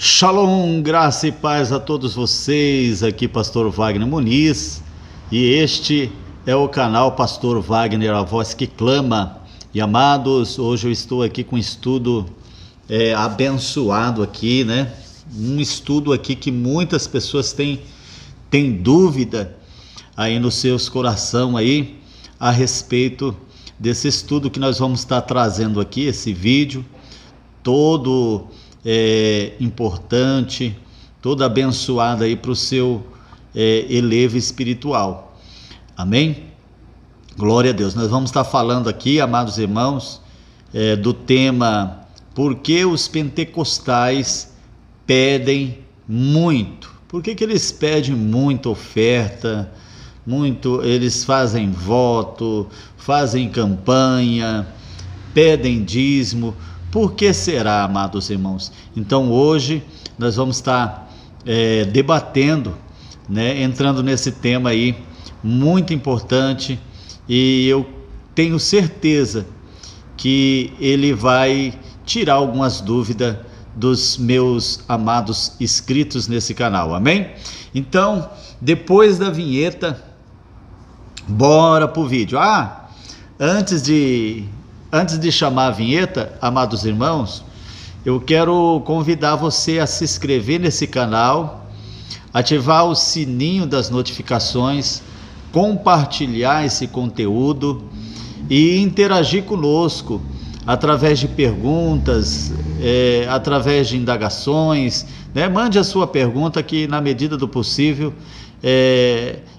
Shalom, graça e paz a todos vocês, aqui Pastor Wagner Muniz, e este é o canal Pastor Wagner, a voz que clama. E amados, hoje eu estou aqui com um estudo abençoado aqui, né? Um estudo aqui que muitas pessoas têm dúvida aí nos seus corações aí, a respeito desse estudo que nós vamos estar trazendo aqui, esse vídeo todo importante, todo abençoado aí para o seu elevo espiritual. Amém? Glória a Deus. Nós vamos estar falando aqui, amados irmãos, do tema: por que os pentecostais pedem muito? Por que eles pedem muita oferta? Eles fazem voto, fazem campanha, pedem dízimo. Por que será, amados irmãos? Então hoje nós vamos estar debatendo, né, entrando nesse tema aí muito importante, e eu tenho certeza que ele vai tirar algumas dúvidas dos meus amados inscritos nesse canal, amém? Então, depois da vinheta, bora pro vídeo. Antes de chamar a vinheta, amados irmãos, eu quero convidar você a se inscrever nesse canal, ativar o sininho das notificações, compartilhar esse conteúdo e interagir conosco através de perguntas, através de indagações, né? Mande a sua pergunta que, na medida do possível,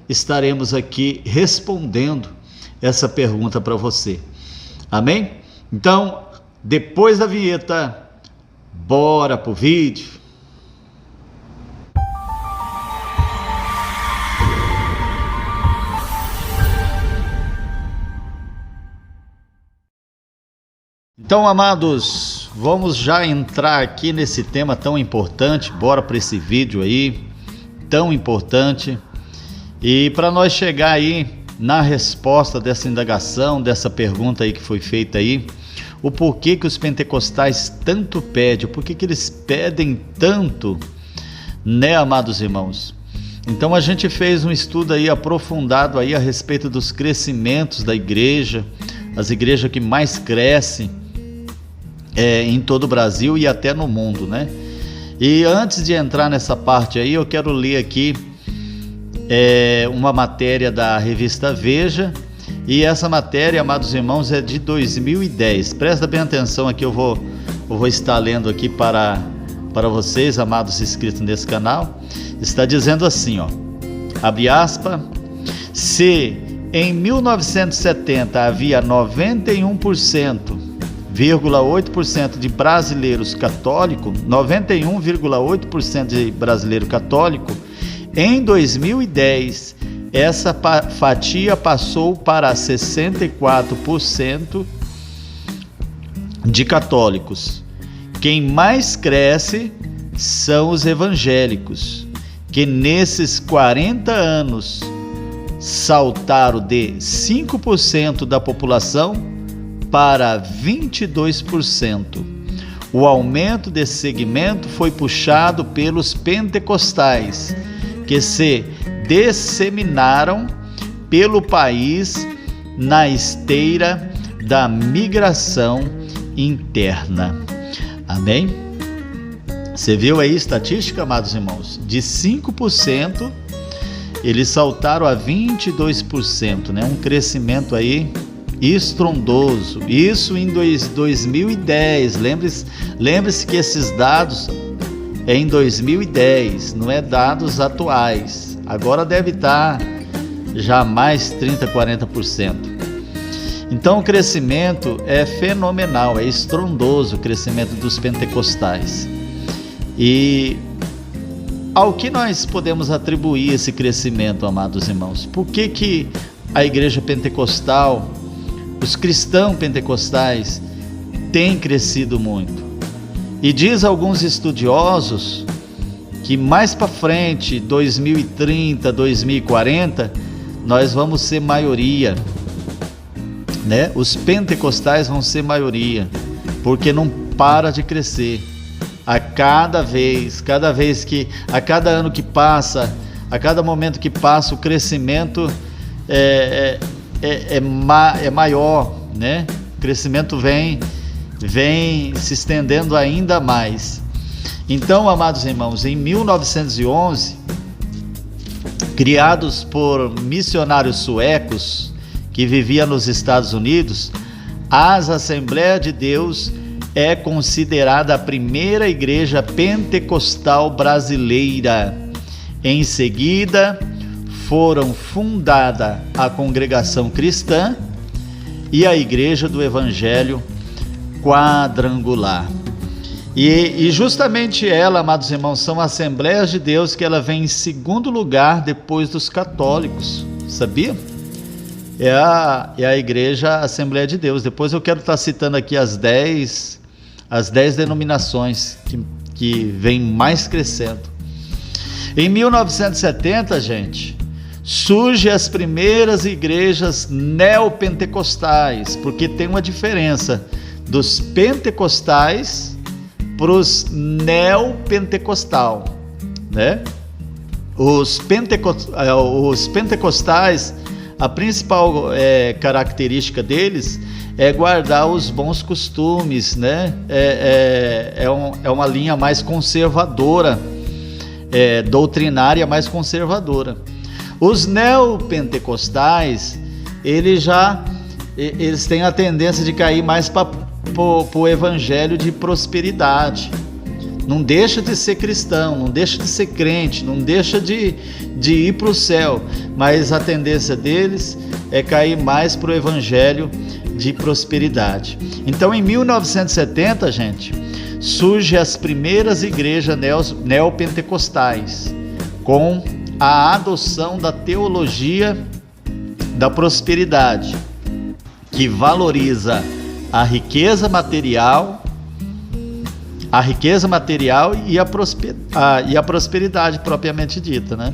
estaremos aqui respondendo essa pergunta para você. Amém? Então, depois da vinheta, bora pro vídeo. Então, amados, vamos já entrar aqui nesse tema tão importante. Bora para esse vídeo aí, tão importante. E para nós chegar aí na resposta dessa indagação, dessa pergunta aí que foi feita aí, o porquê que os pentecostais tanto pedem, por que eles pedem tanto, né, amados irmãos? Então a gente fez um estudo aí aprofundado aí a respeito dos crescimentos da igreja, as igrejas que mais crescem em todo o Brasil e até no mundo, né? E antes de entrar nessa parte aí, eu quero ler aqui uma matéria da revista Veja, e essa matéria, amados irmãos, é de 2010. Presta bem atenção aqui, eu vou estar lendo aqui para vocês, amados inscritos nesse canal. Está dizendo assim, ó, abre aspas: se em 1970 havia 91,8% de brasileiros católicos, 91,8% de brasileiro católico, em 2010, essa fatia passou para 64% de católicos. Quem mais cresce são os evangélicos, que nesses 40 anos saltaram de 5% da população para 22%. O aumento desse segmento foi puxado pelos pentecostais, que se disseminaram pelo país na esteira da migração interna. Amém? Você viu aí a estatística, amados irmãos? De 5%, eles saltaram a 22%, né? Um crescimento aí estrondoso. Isso em 2010. Lembre-se que esses dados em 2010, não é dados atuais. Agora deve estar já mais 30%, 40%. Então o crescimento é fenomenal, é estrondoso o crescimento dos pentecostais. E ao que nós podemos atribuir esse crescimento, amados irmãos? Por que a igreja pentecostal, os cristãos pentecostais, têm crescido muito? E diz alguns estudiosos que mais para frente, 2030, 2040, nós vamos ser maioria, né? Os pentecostais vão ser maioria, porque não para de crescer. a cada ano que passa, a cada momento que passa, o crescimento é maior, né? O crescimento vem se estendendo ainda mais. Então, amados irmãos, em 1911, criados por missionários suecos que viviam nos Estados Unidos, a Assembleia de Deus é considerada a primeira igreja pentecostal brasileira. Em seguida, foram fundada a Congregação Cristã e a Igreja do Evangelho Quadrangular. E justamente ela, amados irmãos, são Assembleias de Deus que ela vem em segundo lugar depois dos católicos, sabia? É a Igreja Assembleia de Deus. Depois eu quero estar citando aqui as 10 denominações que vêm mais crescendo. Em 1970, gente, surgem as primeiras igrejas neopentecostais, porque tem uma diferença dos pentecostais para os neopentecostal, né? Os pentecostais, a principal característica deles é guardar os bons costumes, né? É uma linha mais conservadora, doutrinária mais conservadora. Os neopentecostais, eles têm a tendência de cair mais para o evangelho de prosperidade. Não deixa de ser cristão, não deixa de ser crente, não deixa de ir para o céu, mas a tendência deles é cair mais para o evangelho de prosperidade. Então, em 1970, gente, surgem as primeiras igrejas neopentecostais, com a adoção da teologia da prosperidade, que valoriza a riqueza material e a prosperidade propriamente dita, né?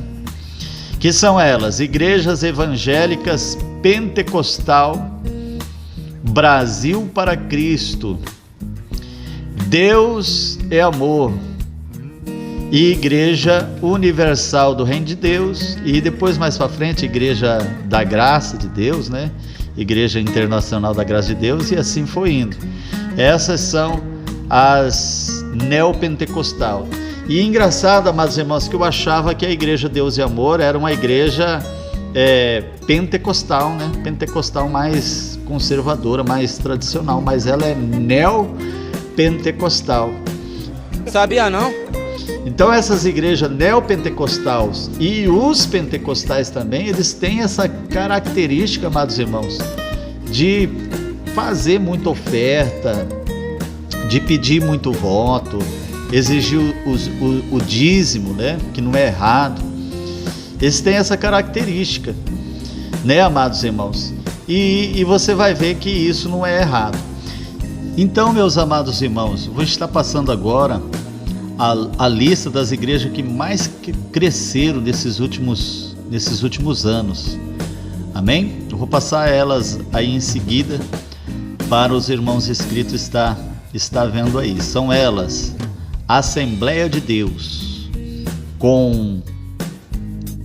Que são elas: Igrejas Evangélicas Pentecostal Brasil para Cristo, Deus é Amor, e Igreja Universal do Reino de Deus, e depois mais para frente Igreja da Graça de Deus, né? Igreja Internacional da Graça de Deus, e assim foi indo. Essas são as neopentecostal. E engraçado, amados irmãos, que eu achava que a Igreja Deus e Amor era uma igreja pentecostal, né? Pentecostal mais conservadora, mais tradicional, mas ela é neopentecostal. Sabia não? Então essas igrejas neopentecostais e os pentecostais também, eles têm essa característica, amados irmãos, de fazer muita oferta, de pedir muito voto, exigir o dízimo, né? Que não é errado. Eles têm essa característica, né, amados irmãos? E você vai ver que isso não é errado. Então, meus amados irmãos, vou estar passando agora a lista das igrejas que mais cresceram nesses últimos anos. Amém? Eu vou passar elas aí em seguida para os irmãos inscritos estar vendo aí. São elas: Assembleia de Deus, com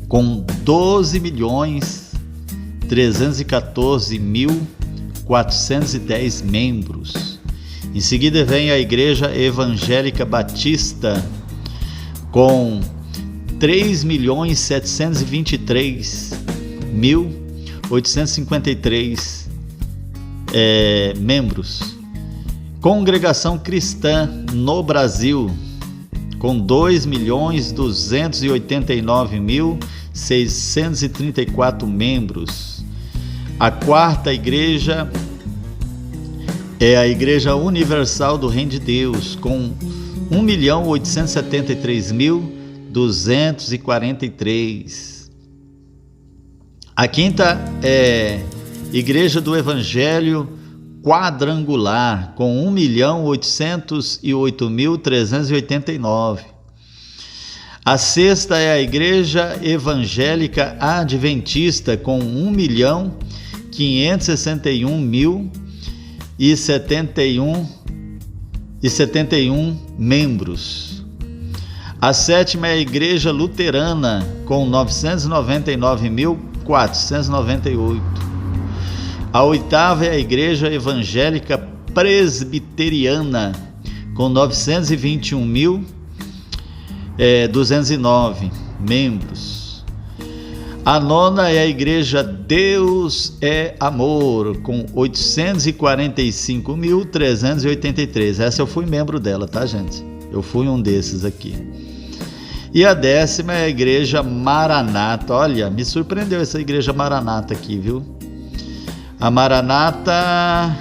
12.314.410 membros. Em seguida vem a Igreja Evangélica Batista, com 3.723.853 membros. Congregação Cristã no Brasil, com 2.289.634 membros. A quarta igreja é a Igreja Universal do Reino de Deus, com 1.873.243. A quinta é Igreja do Evangelho Quadrangular, com 1.808.389. A sexta é a Igreja Evangélica Adventista, com 1.561.071 971 membros. A sétima é a Igreja Luterana, com 999.498. A oitava é a Igreja Evangélica Presbiteriana, com 921.209 membros. A nona é a Igreja Deus é Amor, com 845.383. Essa eu fui membro dela, tá, gente? Eu fui um desses aqui. E a décima é a Igreja Maranata. Olha, me surpreendeu essa Igreja Maranata aqui, viu? A Maranata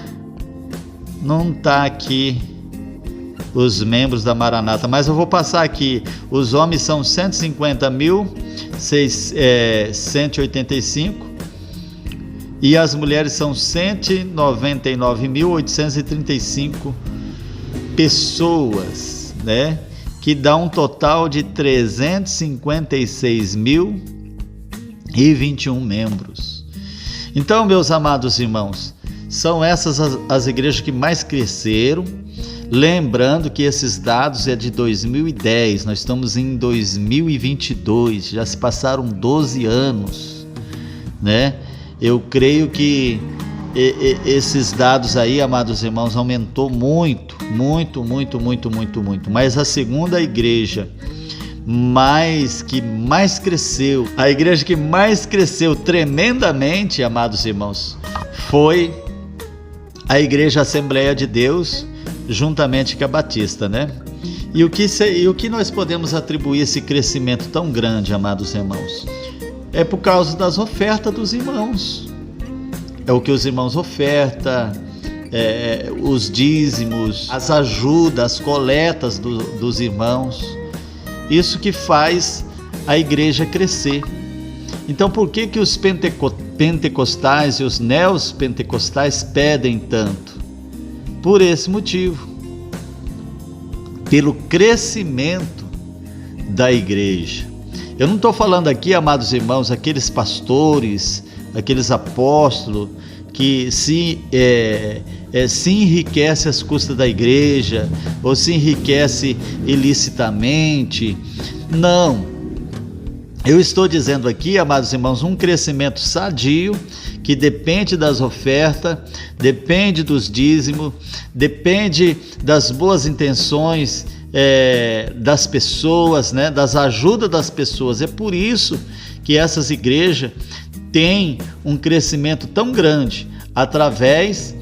não tá aqui os membros da Maranata, mas eu vou passar aqui. Os homens são 150.185 e as mulheres são 199.835 pessoas, né? Que dá um total de 356.021 membros. Então, meus amados irmãos, são essas as igrejas que mais cresceram. Lembrando que esses dados é de 2010, nós estamos em 2022, já se passaram 12 anos, né? Eu creio que esses dados aí, amados irmãos, aumentou muito. Mas a segunda igreja que mais cresceu, a igreja que mais cresceu tremendamente, amados irmãos, foi a Igreja Assembleia de Deus, juntamente com a Batista, né? E o que nós podemos atribuir esse crescimento tão grande, amados irmãos? É por causa das ofertas dos irmãos. É o que os irmãos ofertam, os dízimos, as ajudas, as coletas dos irmãos. Isso que faz a igreja crescer. Então, por que os pentecostais e os neopentecostais pedem tanto? Por esse motivo, pelo crescimento da igreja. Eu não estou falando aqui, amados irmãos, aqueles pastores, aqueles apóstolos que se enriquece às custas da igreja ou se enriquece ilicitamente. Não. Eu estou dizendo aqui, amados irmãos, um crescimento sadio que depende das ofertas, depende dos dízimos, depende das boas intenções das pessoas, né? Das ajudas das pessoas. É por isso que essas igrejas têm um crescimento tão grande através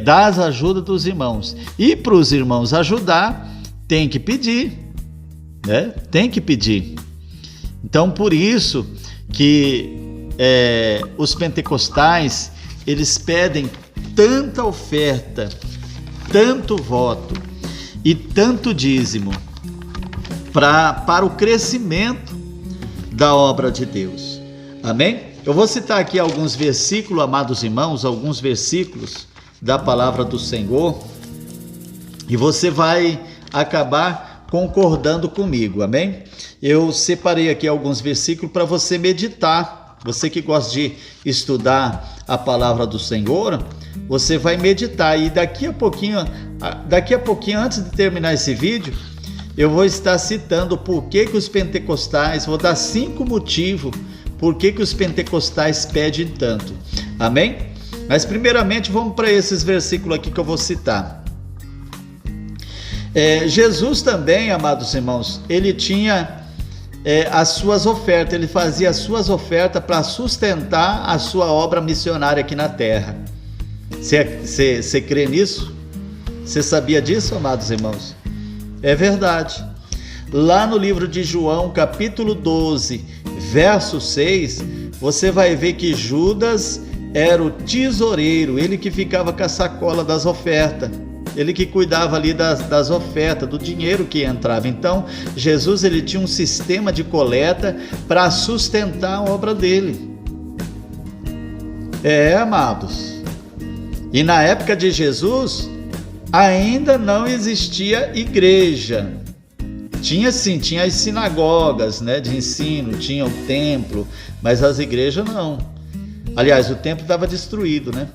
das ajudas dos irmãos. E para os irmãos ajudar, tem que pedir, né? Tem que pedir. Então, por isso que os pentecostais, eles pedem tanta oferta, tanto voto e tanto dízimo para o crescimento da obra de Deus. Amém? Eu vou citar aqui alguns versículos, amados irmãos, alguns versículos da palavra do Senhor, e você vai acabar concordando comigo, amém? Eu separei aqui alguns versículos para você meditar. Você que gosta de estudar a palavra do Senhor, você vai meditar. E daqui a pouquinho, antes de terminar esse vídeo, eu vou estar citando por que os pentecostais, vou dar 5 motivos por que os pentecostais pedem tanto. Amém? Mas primeiramente vamos para esses versículos aqui que eu vou citar. Jesus também, amados irmãos, ele tinha as suas ofertas, ele fazia as suas ofertas para sustentar a sua obra missionária aqui na terra. Você crê nisso? Você sabia disso, amados irmãos? É verdade. Lá no livro de João, capítulo 12, verso 6, você vai ver que Judas era o tesoureiro, ele que ficava com a sacola das ofertas. Ele que cuidava ali das ofertas, do dinheiro que entrava. Então, Jesus ele tinha um sistema de coleta para sustentar a obra dele. Amados. E na época de Jesus, ainda não existia igreja. Tinha sim, tinha as sinagogas, né, de ensino, tinha o templo, mas as igrejas não. Aliás, o templo estava destruído, né?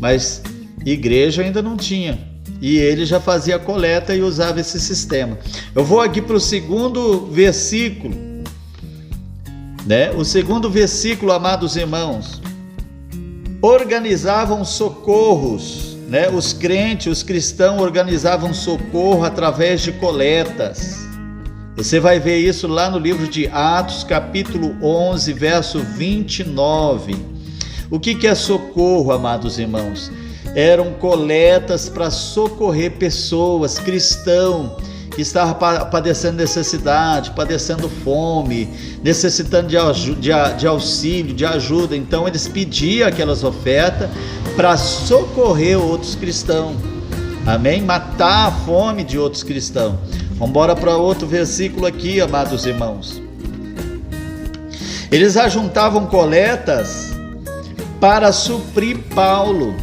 Mas igreja ainda não tinha. E ele já fazia a coleta e usava esse sistema. Eu vou aqui para o segundo versículo, né? O segundo versículo, amados irmãos, organizavam socorros, né? Os crentes, os cristãos organizavam socorro através de coletas. Você vai ver isso lá no livro de Atos, capítulo 11, verso 29. O que é socorro, amados irmãos? Eram coletas para socorrer pessoas, cristãos, que estavam padecendo necessidade, padecendo fome, necessitando de auxílio, de ajuda. Então eles pediam aquelas ofertas para socorrer outros cristãos, amém? Matar a fome de outros cristãos. Vamos embora para outro versículo aqui, amados irmãos. Eles ajuntavam coletas para suprir Paulo.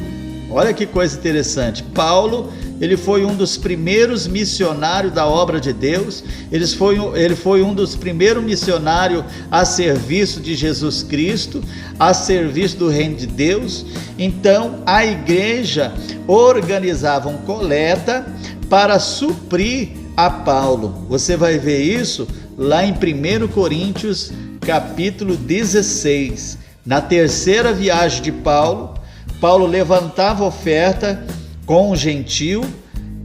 Olha que coisa interessante. Paulo, ele foi um dos primeiros missionários da obra de Deus. Ele foi um dos primeiros missionários a serviço de Jesus Cristo, a serviço do reino de Deus. Então, a igreja organizava uma coleta para suprir a Paulo. Você vai ver isso lá em 1 Coríntios, capítulo 16. Na terceira viagem de Paulo, Paulo levantava oferta com um gentil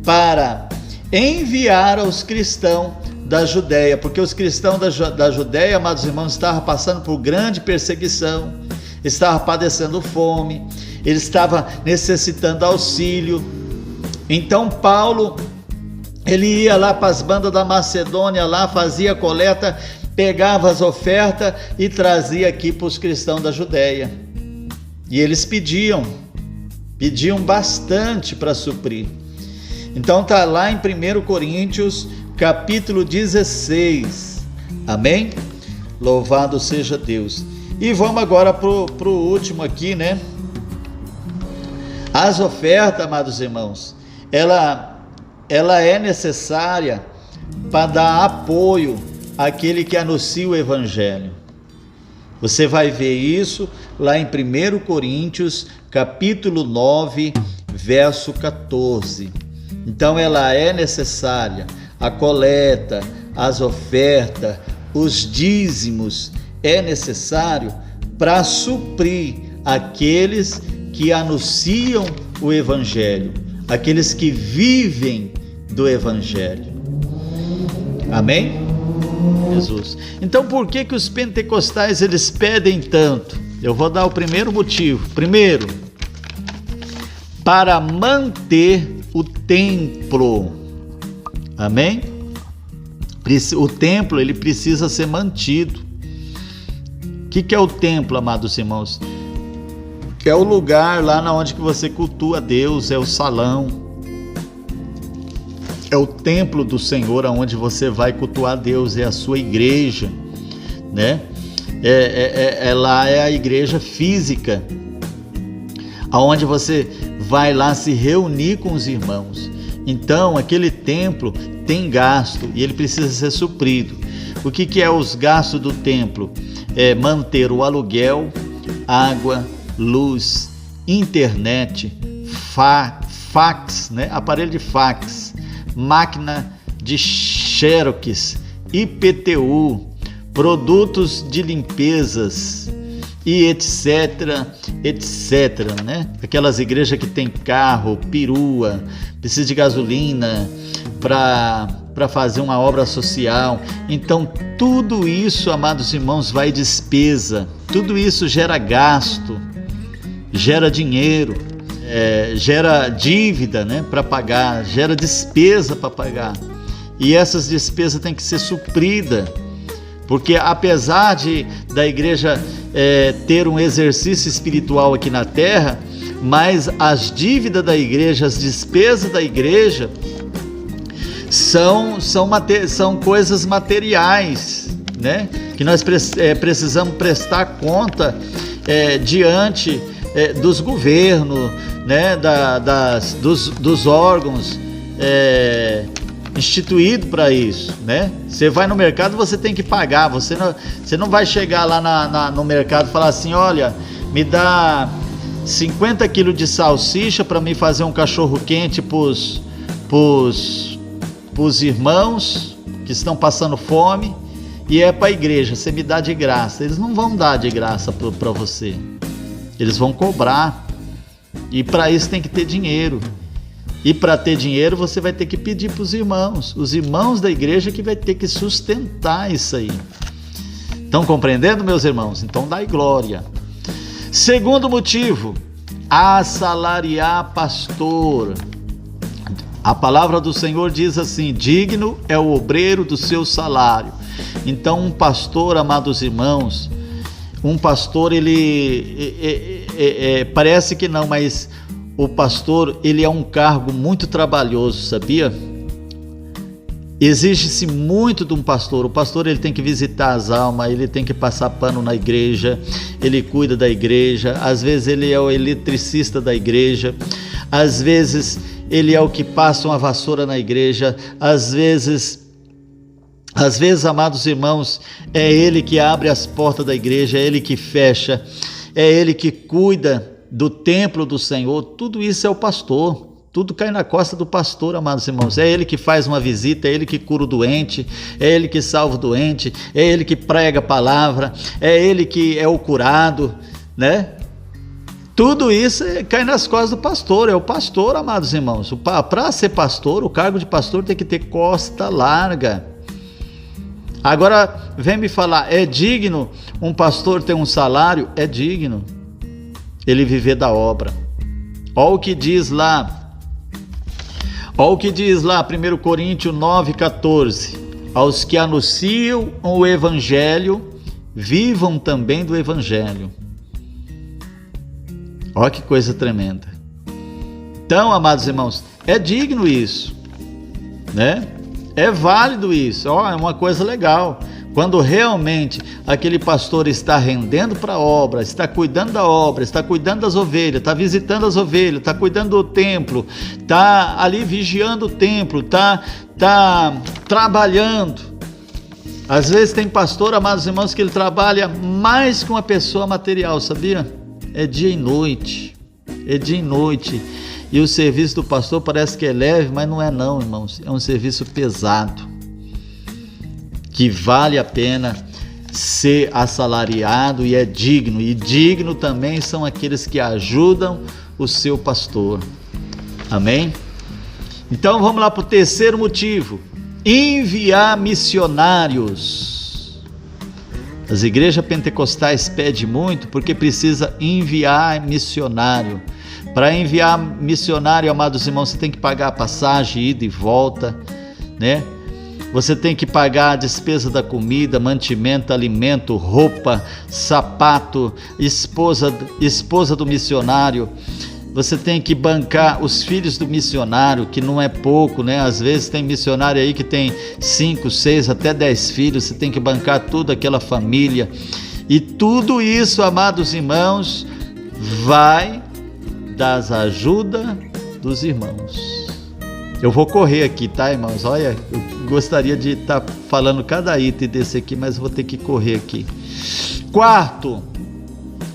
para enviar aos cristãos da Judéia, porque os cristãos da Judéia, amados irmãos, estavam passando por grande perseguição, estavam padecendo fome, eles estavam necessitando auxílio. Então Paulo, ele ia lá para as bandas da Macedônia, lá fazia coleta, pegava as ofertas e trazia aqui para os cristãos da Judéia. E eles pediam bastante para suprir. Então está lá em 1 Coríntios, capítulo 16. Amém? Louvado seja Deus. E vamos agora para o último aqui, né? As ofertas, amados irmãos, ela é necessária para dar apoio àquele que anuncia o Evangelho. Você vai ver isso lá em 1 Coríntios, capítulo 9, verso 14. Então ela é necessária, a coleta, as ofertas, os dízimos, é necessário para suprir aqueles que anunciam o Evangelho, aqueles que vivem do Evangelho. Amém? Jesus. Então por que os pentecostais eles pedem tanto? Eu vou dar o primeiro motivo. Primeiro, para manter o templo. Amém? O templo ele precisa ser mantido. O que é o templo, amados irmãos? É o lugar lá onde que você cultua a Deus, é o salão. É o templo do Senhor, onde você vai cultuar a Deus, é a sua igreja, né? Lá é a igreja física, aonde você vai lá se reunir com os irmãos. Então, aquele templo tem gasto e ele precisa ser suprido. O que é os gastos do templo? É manter o aluguel, água, luz, internet, fax, né? Aparelho de fax, máquina de Xerox, IPTU, produtos de limpezas e etc, né? Aquelas igrejas que tem carro, perua, precisa de gasolina para fazer uma obra social. Então tudo isso, amados irmãos, vai despesa, tudo isso gera gasto, gera dinheiro, gera dívida, né, para pagar, gera despesa para pagar, e essas despesas têm que ser supridas, porque apesar da igreja ter um exercício espiritual aqui na terra, mas as dívidas da igreja, as despesas da igreja são coisas materiais, né, que nós precisamos prestar conta diante dos governos, né, dos órgãos instituídos para isso, né? Você vai no mercado, você tem que pagar, você não vai chegar lá no mercado e falar assim: olha, me dá 50 quilos de salsicha para mim fazer um cachorro quente pros irmãos que estão passando fome, e é para a igreja, você me dá de graça. Eles não vão dar de graça para você, eles vão cobrar, e para isso tem que ter dinheiro, e para ter dinheiro você vai ter que pedir para os irmãos da igreja que vai ter que sustentar isso aí. Estão compreendendo, meus irmãos? Então dai glória. Segundo motivo, assalariar pastor. A palavra do Senhor diz assim: digno é o obreiro do seu salário. Então um pastor, amados irmãos, um pastor, ele parece que não, mas o pastor, ele é um cargo muito trabalhoso, sabia? Exige-se muito de um pastor. O pastor, ele tem que visitar as almas, ele tem que passar pano na igreja, ele cuida da igreja, às vezes ele é o eletricista da igreja, às vezes ele é o que passa uma vassoura na igreja, às vezes, amados irmãos, é ele que abre as portas da igreja, é ele que fecha, é ele que cuida do templo do Senhor. Tudo isso é o pastor. Tudo cai na costa do pastor, amados irmãos. É ele que faz uma visita, é ele que cura o doente, é ele que salva o doente, é ele que prega a palavra, é ele que é o curado, né? Tudo isso cai nas costas do pastor, é o pastor, amados irmãos. Para ser pastor, o cargo de pastor tem que ter costa larga. Agora, vem me falar, é digno um pastor ter um salário? É digno ele viver da obra. Olha o que diz lá, 1 Coríntios 9,14. Aos que anunciam o evangelho, vivam também do evangelho. Olha que coisa tremenda. Então, amados irmãos, é digno isso, né? É válido isso, é uma coisa legal. Quando realmente aquele pastor está rendendo para a obra, está cuidando da obra, está cuidando das ovelhas, está visitando as ovelhas, está cuidando do templo, está ali vigiando o templo, está trabalhando. Às vezes tem pastor, amados irmãos, que ele trabalha mais que uma pessoa material, sabia? É dia e noite, e o serviço do pastor parece que é leve, mas não é não, irmãos, é um serviço pesado, que vale a pena ser assalariado, e é digno, e digno também são aqueles que ajudam o seu pastor, amém? Então vamos lá para o terceiro motivo: enviar missionários. As igrejas pentecostais pedem muito porque precisa enviar missionário. Para enviar missionário, amados irmãos, você tem que pagar a passagem, ida e volta, né? Você tem que pagar a despesa da comida, mantimento, alimento, roupa, sapato, esposa do missionário. Você tem que bancar os filhos do missionário, que não é pouco, né? Às vezes tem missionário aí que tem 5, 6, até 10 filhos. Você tem que bancar toda aquela família. E tudo isso, amados irmãos, vai das ajudas dos irmãos. Eu vou correr aqui, tá, irmãos? Olha, eu gostaria de estar falando cada item desse aqui, mas vou ter que correr aqui. Quarto,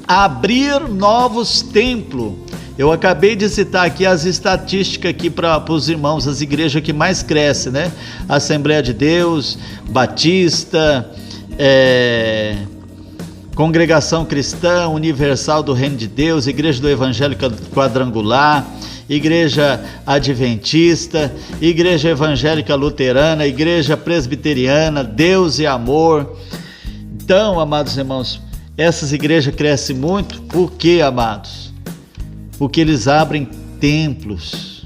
abrir novos templos. Eu acabei de citar aqui as estatísticas aqui para os irmãos, as igrejas que mais crescem, né? Assembleia de Deus, Batista, Congregação Cristã Universal do Reino de Deus, Igreja do Evangelho Quadrangular, Igreja Adventista, Igreja Evangélica Luterana, Igreja Presbiteriana, Deus e Amor. Então, amados irmãos, essas igrejas crescem muito. Por quê, amados? Porque eles abrem templos.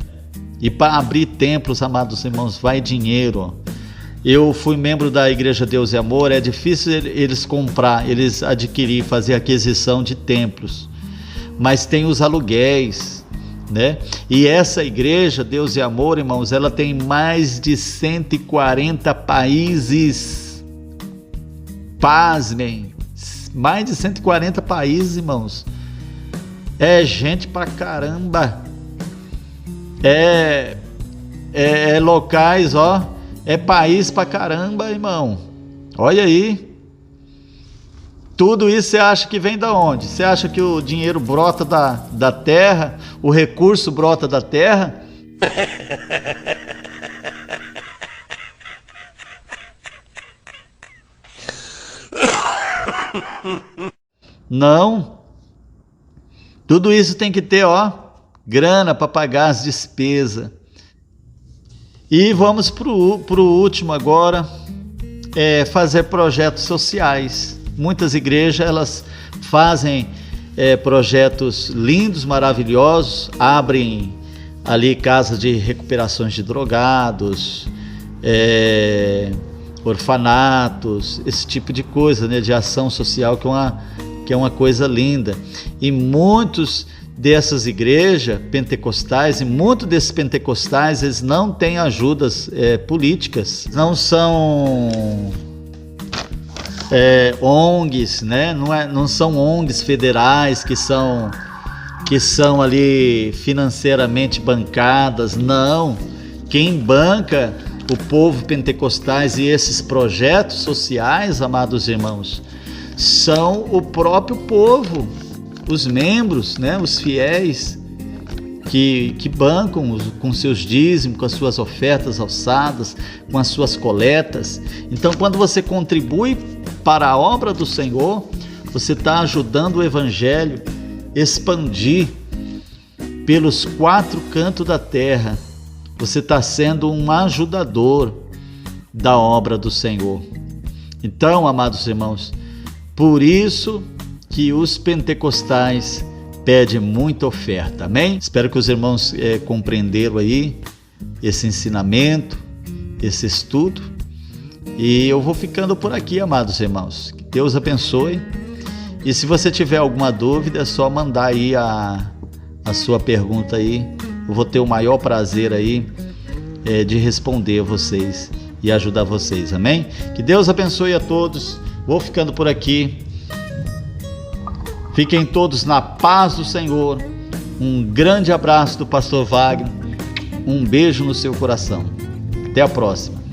E para abrir templos, amados irmãos, vai dinheiro. Eu fui membro da Igreja Deus e Amor. É difícil eles comprar, eles adquirir, fazer aquisição de templos. Mas tem os aluguéis, né? E essa Igreja Deus e Amor, irmãos, ela tem mais de 140 países. Pasmem, mais de 140 países, irmãos. É gente pra caramba. É locais, ó. É país pra caramba, irmão. Olha aí. Tudo isso você acha que vem da onde? Você acha que o dinheiro brota da terra? O recurso brota da terra? Não. Tudo isso tem que ter, grana para pagar as despesas. E vamos para o último agora, fazer projetos sociais. Muitas igrejas, elas fazem projetos lindos, maravilhosos, abrem ali casas de recuperações de drogados, orfanatos, esse tipo de coisa, né, de ação social, que é uma coisa linda. E muitos dessas igrejas pentecostais, e muitos desses pentecostais, eles não têm ajudas políticas, não são ONGs, né? Não são ONGs federais que são ali financeiramente bancadas, não. Quem banca o povo pentecostais e esses projetos sociais, amados irmãos, são o próprio povo, os membros, né, os fiéis que bancam com seus dízimos, com as suas ofertas alçadas, com as suas coletas. Então, quando você contribui para a obra do Senhor, você está ajudando o Evangelho a expandir pelos 4 cantos da terra. Você está sendo um ajudador da obra do Senhor. Então, amados irmãos, por isso que os pentecostais pedem muita oferta, amém? Espero que os irmãos compreenderam aí esse ensinamento, esse estudo. E eu vou ficando por aqui, amados irmãos. Que Deus abençoe. E se você tiver alguma dúvida, é só mandar aí a sua pergunta aí. Eu vou ter o maior prazer aí de responder a vocês e ajudar vocês, amém? Que Deus abençoe a todos. Vou ficando por aqui. Fiquem todos na paz do Senhor. Um grande abraço do pastor Wagner. Um beijo no seu coração. Até a próxima.